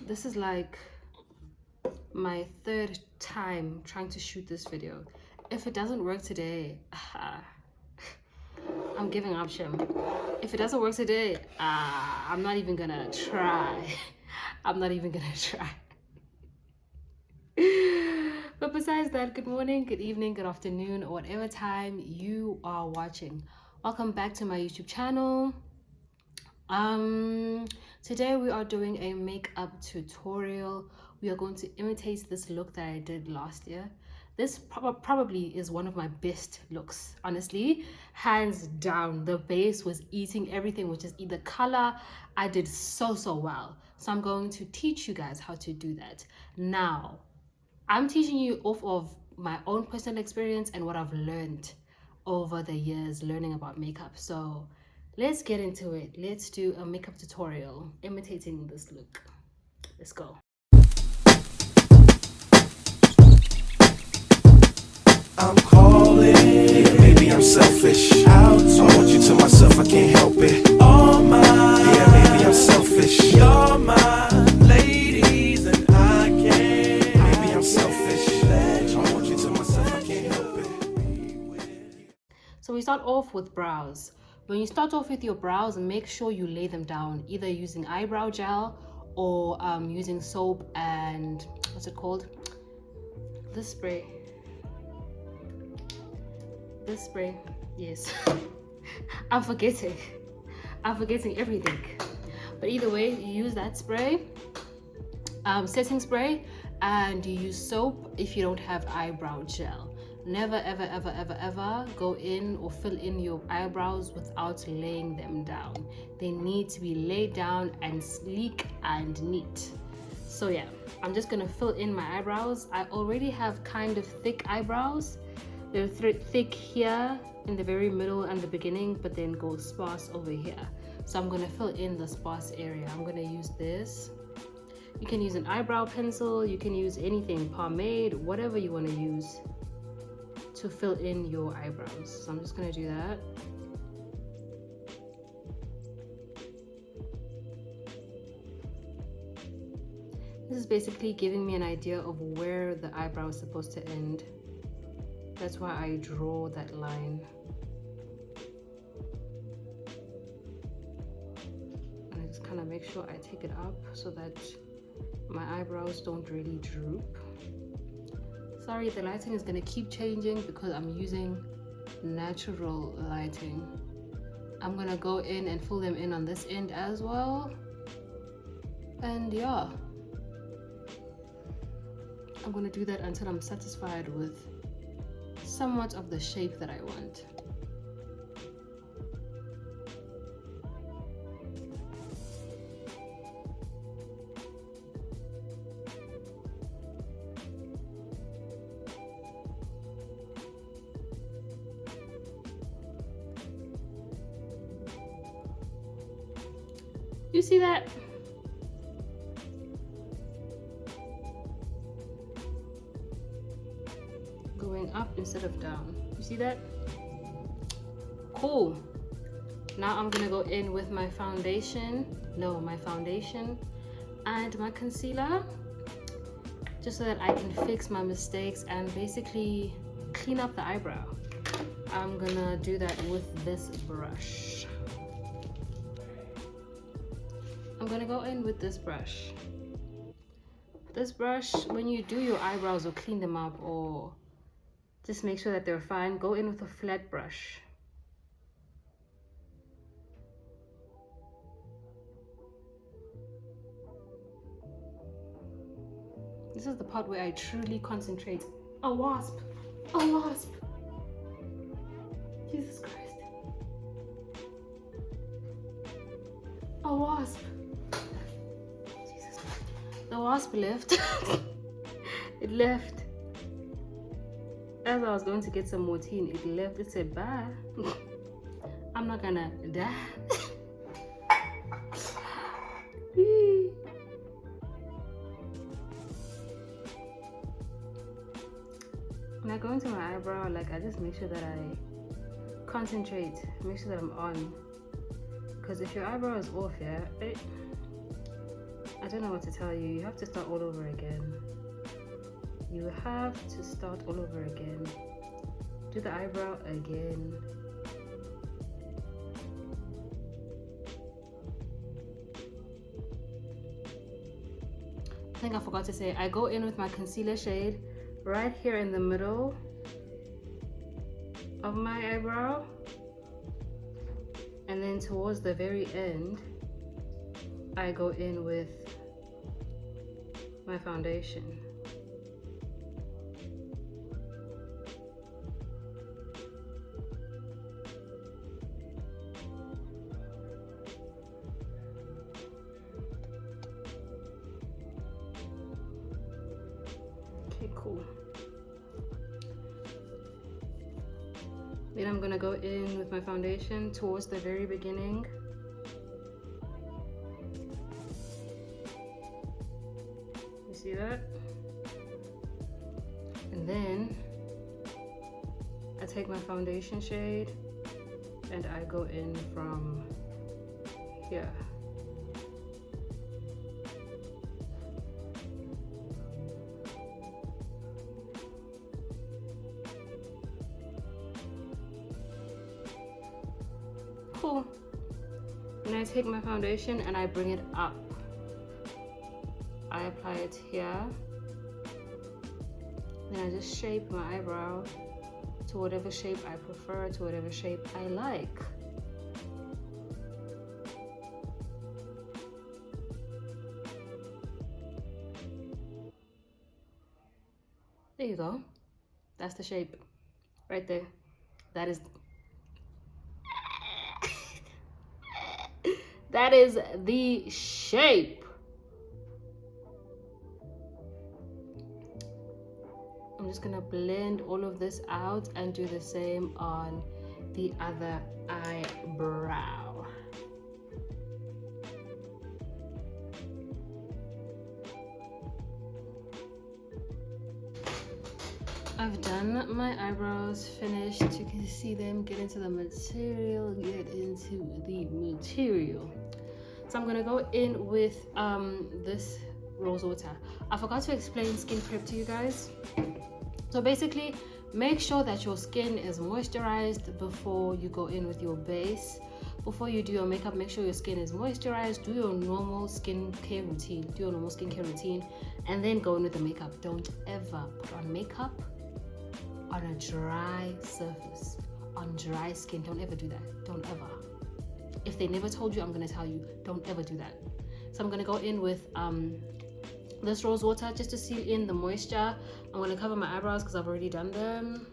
This is like my third time trying to shoot this video. If it doesn't work today, I'm giving up, Shim. If it doesn't work today, I'm not even gonna try. I'm not even gonna try. But besides that, good morning, good evening, good afternoon, or whatever time you are watching. Welcome back to my YouTube channel. Today we are doing a makeup tutorial. We are going to imitate this look that I did last year. This probably is one of my best looks, honestly, hands down. The base was eating everything, which is the color. I did so well. So I'm going to teach you guys how to do that. Now, I'm teaching you off of my own personal experience and what I've learned over the years learning about makeup. So let's get into it. Let's do a makeup tutorial imitating this look. Let's go. I'm calling, yeah, maybe I'm selfish. I want you to myself, I can't help it. All mine, yeah, maybe I'm selfish. You're my ladies, and I can't. Maybe I'm selfish. I want you to myself, I can't help it. So we start off with brows. When you start off with your brows, make sure you lay them down, either using eyebrow gel or using soap and what's it called? This spray. Yes. I'm forgetting everything, but either way, you use that spray, setting spray, and you use soap if you don't have eyebrow gel. Never ever go in or fill in your eyebrows without laying them down. They need to be laid down and sleek and neat. So yeah, I'm just gonna fill in my eyebrows. I already have kind of thick eyebrows. They're thick here in the very middle and the beginning, but then go sparse over here. So I'm gonna fill in the sparse area. I'm gonna use this. You can use an eyebrow pencil, you can use anything, pomade, whatever you wanna use to fill in your eyebrows. So I'm just gonna do that. This is basically giving me an idea of where the eyebrow is supposed to end. That's why I draw that line. And I just kind of make sure I take it up so that my eyebrows don't really droop. Sorry, the lighting is gonna keep changing because I'm using natural lighting. I'm gonna go in and fill them in on this end as well. And yeah, I'm gonna do that until I'm satisfied with somewhat of the shape that I want. You see that? Going up instead of down. You see that? Cool. Now I'm gonna go in with my foundation. My foundation and my concealer, just so that I can fix my mistakes and basically clean up the eyebrow. I'm gonna do that with this brush. I'm gonna go in with this brush. This brush, when you do your eyebrows or clean them up or just make sure that they're fine, go in with a flat brush. This is the part where I truly concentrate. A wasp! A wasp! Jesus Christ. A wasp! Jesus Christ. The wasp left. It left. As I was going to get some more tea, it left. It said bye. I'm not gonna die. When I go into my eyebrow, like, I just make sure that I concentrate, make sure that I'm on. Because if your eyebrow is off, yeah, I don't know what to tell you. You have to start all over again. You have to start all over again. Do the eyebrow again. I think I forgot to say, I go in with my concealer shade right here in the middle of my eyebrow, and then towards the very end I go in with my foundation. Okay, cool. Then I'm gonna go in with my foundation towards the very beginning. You see that? And then I take my foundation shade and I go in from here. Cool. And I take my foundation and I bring it up. I apply it here. Then I just shape my eyebrow to whatever shape I prefer, to whatever shape I like. There you go. That's the shape right there. That is that is the shape. I'm just gonna blend all of this out and do the same on the other eyebrow. I've done my eyebrows, finished. You can see them get into the material, get into the material. So I'm gonna go in with this rose water. I forgot to explain skin prep to you guys. So basically, make sure that your skin is moisturized before you go in with your base. Before you do your makeup, make sure your skin is moisturized. Do your normal skincare routine. And then go in with the makeup. Don't ever put on makeup on a dry surface, on dry skin. Don't ever do that. Don't ever. If they never told you, I'm gonna tell you, don't ever do that. So I'm gonna go in with this rose water just to seal in the moisture. I'm gonna cover my eyebrows because I've already done them.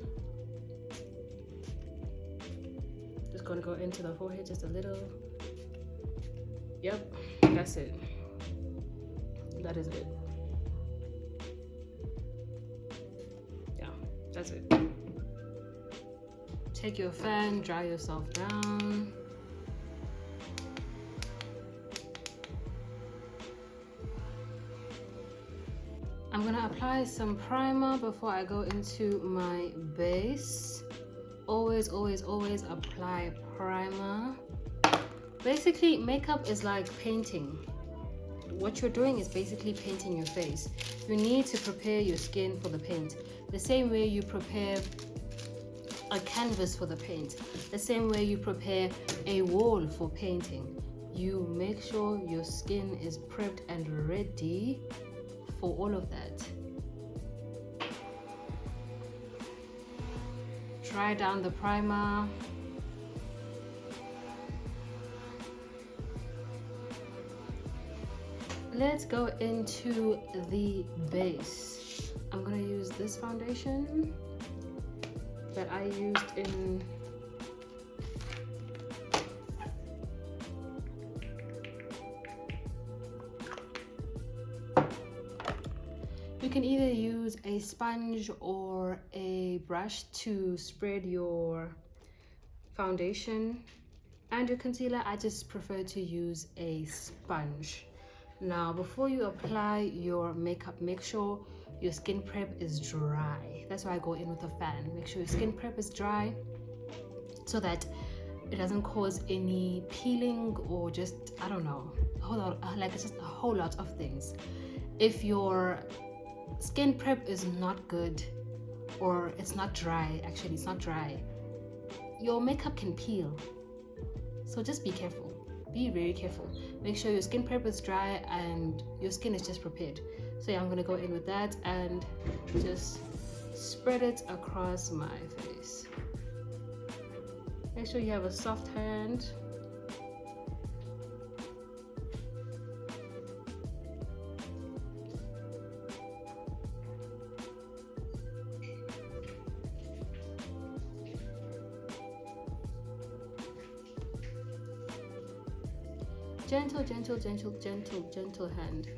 Just gonna go into the forehead just a little. Yep, that's it. That is it. Yeah, that's it. Take your fan, dry yourself down. I'm gonna apply some primer before I go into my base. Always apply primer. Basically, makeup is like painting. What you're doing is basically painting your face. You need to prepare your skin for the paint. The same way you prepare a canvas for the paint. The same way you prepare a wall for painting. You make sure your skin is prepped and ready for all of that. Dry down the primer. Let's go into the base. I'm gonna use this foundation that I used in you can either use a sponge or a brush to spread your foundation and your concealer. I just prefer to use a sponge. Now, before you apply your makeup, make sure your skin prep is dry. That's why I go in with a fan. Make sure your skin prep is dry so that it doesn't cause any peeling or just, I don't know, a whole lot, like it's just a whole lot of things. If your skin prep is not good, or it's not dry, actually it's not dry, your makeup can peel. So just be careful, be very careful. Make sure your skin prep is dry and your skin is just prepared. So yeah, I'm gonna go in with that and just spread it across my face. Make sure you have a soft hand. Gentle, gentle, gentle, gentle, gentle hand.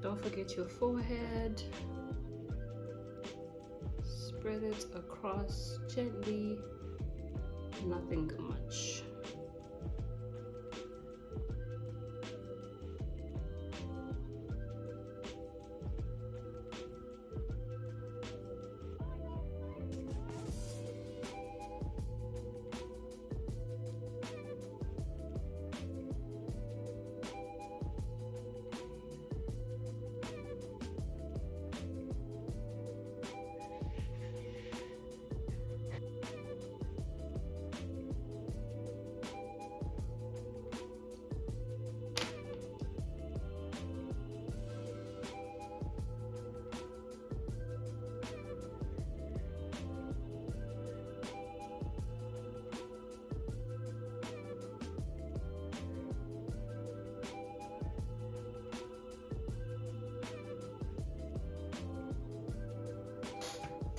Don't forget your forehead. Spread it across gently, nothing much.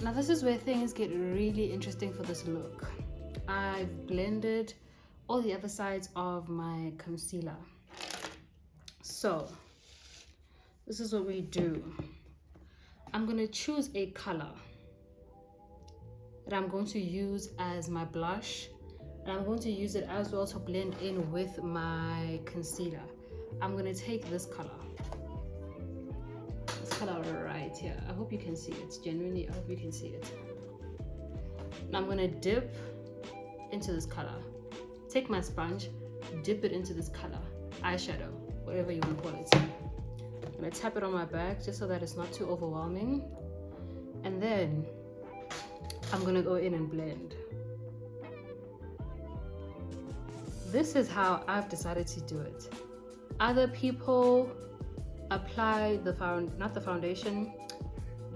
Now this is where things get really interesting for this look. I've blended all the other sides of my concealer. So this is what we do. I'm going to choose a color that I'm going to use as my blush, and I'm going to use it as well to blend in with my concealer. I'm going to take this color. Color right here. I hope you can see it. Genuinely, I hope you can see it. Now I'm gonna dip into this color. Take my sponge, dip it into this color, eyeshadow, whatever you want to call it. I'm gonna tap it on my back just so that it's not too overwhelming. And then I'm gonna go in and blend. This is how I've decided to do it. Other people apply the foundation,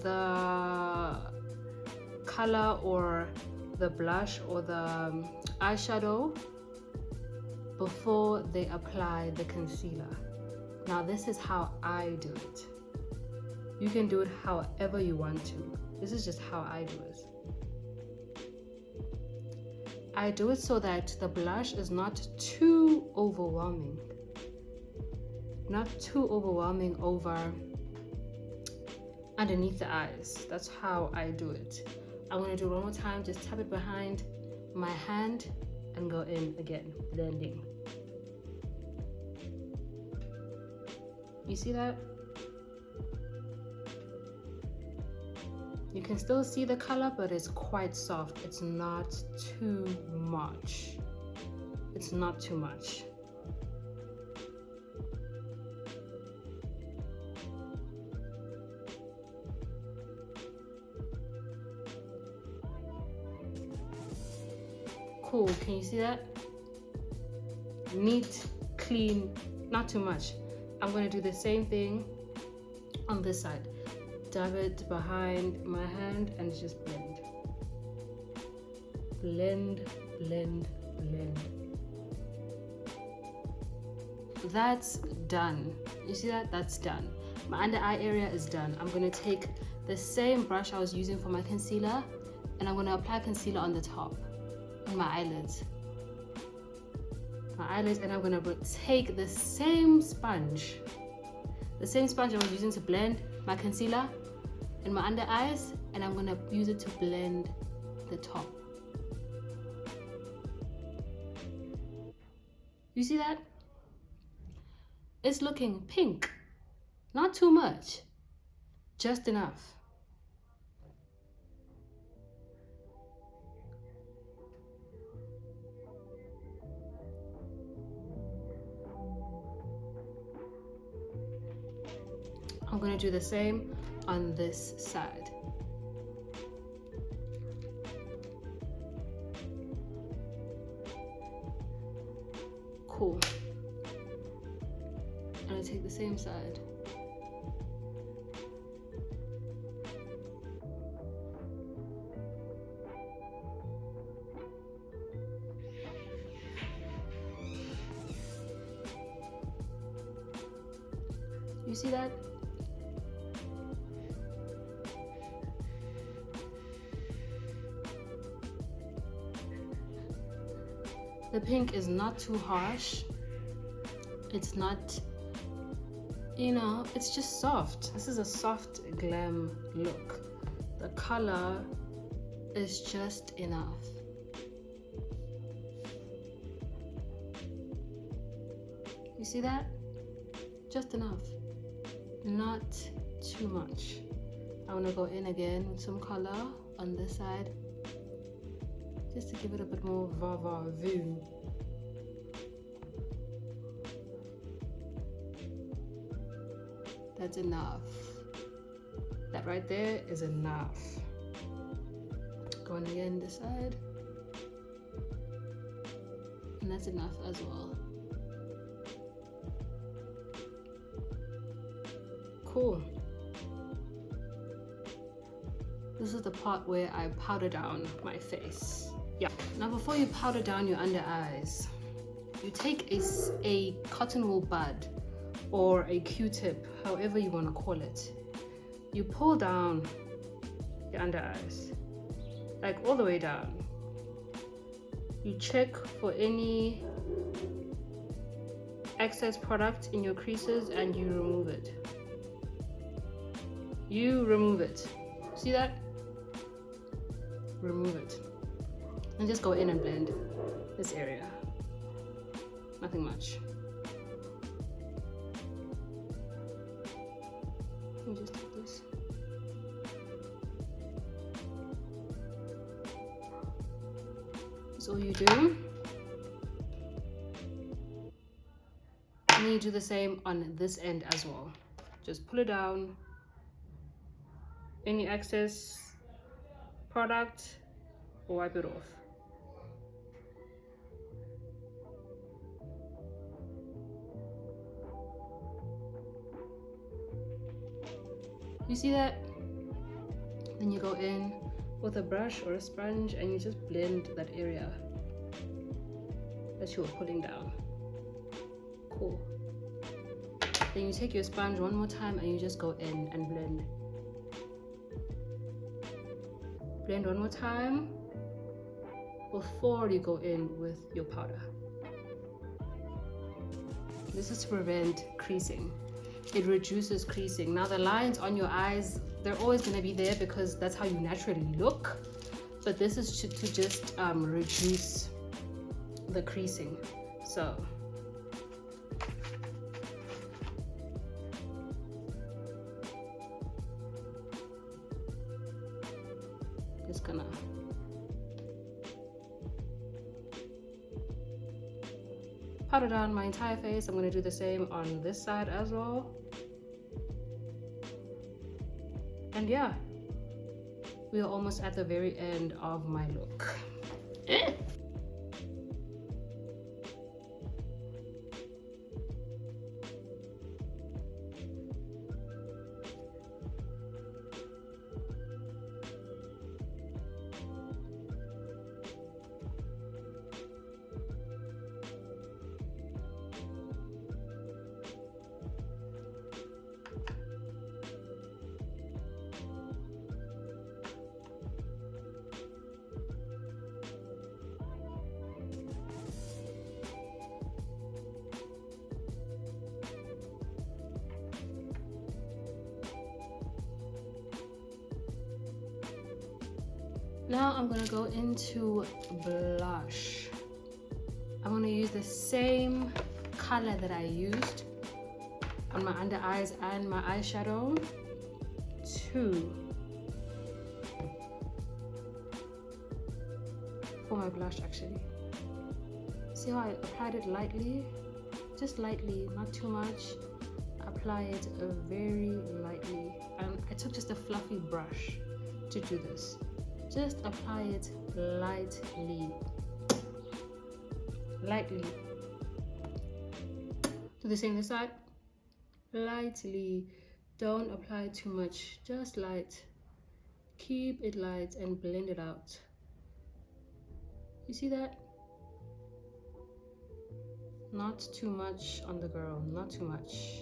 the color or the blush or the eyeshadow before they apply the concealer. Now this is how I do it. You can do it however you want to. This is just how I do it. I do it so that the blush is not too overwhelming. Not too overwhelming over underneath the eyes. That's how I do it. I'm going to do it one more time. Just tap it behind my hand and go in again, blending. You see that? You can still see the color, but it's quite soft. It's not too much. It's not too much. Cool, can you see that? Neat, clean, not too much. I'm going to do the same thing on this side. Dab it behind my hand and just blend. Blend, blend, blend. That's done. You see that? That's done. My under eye area is done. I'm going to take the same brush I was using for my concealer and I'm going to apply concealer on the top. My eyelids, and I'm gonna take the same sponge the same sponge I was using to blend my concealer in my under eyes, and I'm gonna use it to blend the top. You see that? It's looking pink. Not too much, just enough. I'm gonna do the same on this side. Cool. I'm gonna take the same side. You see that? The pink is not too harsh. It's not, you know, it's just soft. This is a soft glam look. The color is just enough. You see that? Just enough. Not too much. I want to go in again with some color on this side, just to give it a bit more va-va-voom. That's enough. That right there is enough. Going again this side. And that's enough as well. Cool. This is the part where I powder down my face. Yeah. Now before you powder down your under eyes, you take a cotton wool bud or a Q-tip, however you want to call it. You pull down your under eyes, like all the way down. You check for any excess product in your creases and you remove it. You remove it. See that? Remove it. And just go in and blend this area. Nothing much. Let me just take this. That's all you do. And then you do the same on this end as well. Just pull it down. Any excess product, wipe it off. You see that? Then you go in with a brush or a sponge and you just blend that area that you were pulling down. Cool. Then you take your sponge one more time and you just go in and blend. Blend one more time before you go in with your powder. This is to prevent creasing. It reduces creasing. Now the lines on your eyes, they're always going to be there because that's how you naturally look. But this is to just reduce the creasing. So just gonna powder down my entire face. I'm gonna do the same on this side as well. And yeah, we are almost at the very end of my look. Now I'm gonna go into blush. I'm gonna use the same color that I used on my under eyes and my eyeshadow for my blush actually. See how I applied it lightly? Just lightly, not too much. Apply it very lightly. And I took just a fluffy brush to do this. Just apply it lightly. Lightly. Do the same this side. Lightly. Don't apply too much. Just light. Keep it light and blend it out. You see that? Not too much on the girl. Not too much.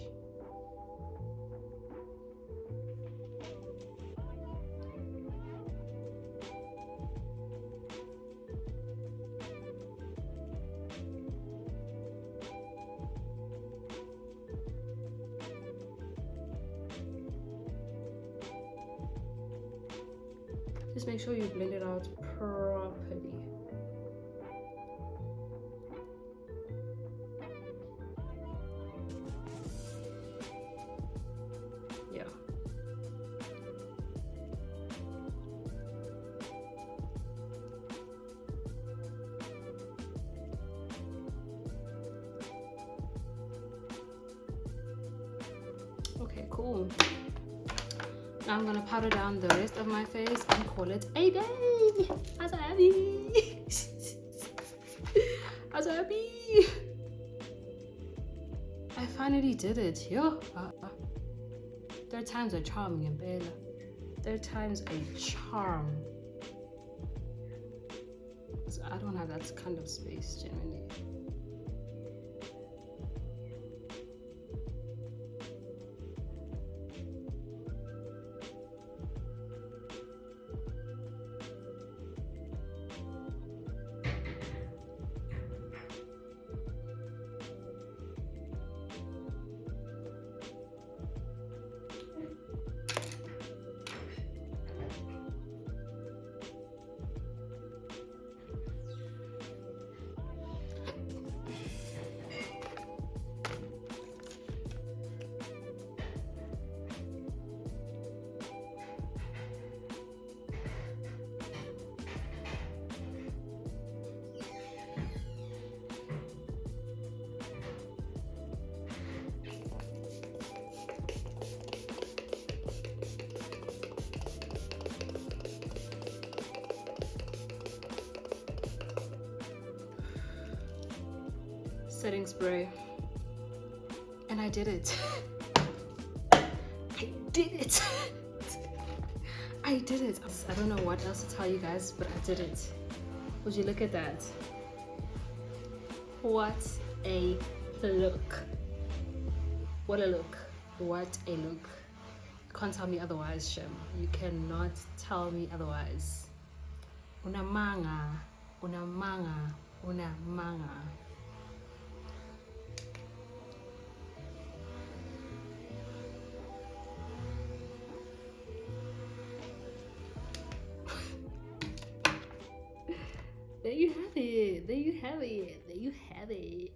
Just make sure you blend it out properly. Yeah. Okay, cool. Now I'm gonna powder down the rest of my face and call it a day. I'm so happy. I'm so happy. I finally did it. Yo. Third time's a charm, Bella. Third time's a charm. I don't have that kind of space, generally. Setting spray, and I did it. I did it. I did it. I don't know what else to tell you guys, but I did it. Would you look at that? What a look. What a look. What a look. You can't tell me otherwise, Shem. You cannot tell me otherwise. Una manga. Una manga. Una manga. There you have it. There you have it. There you have it.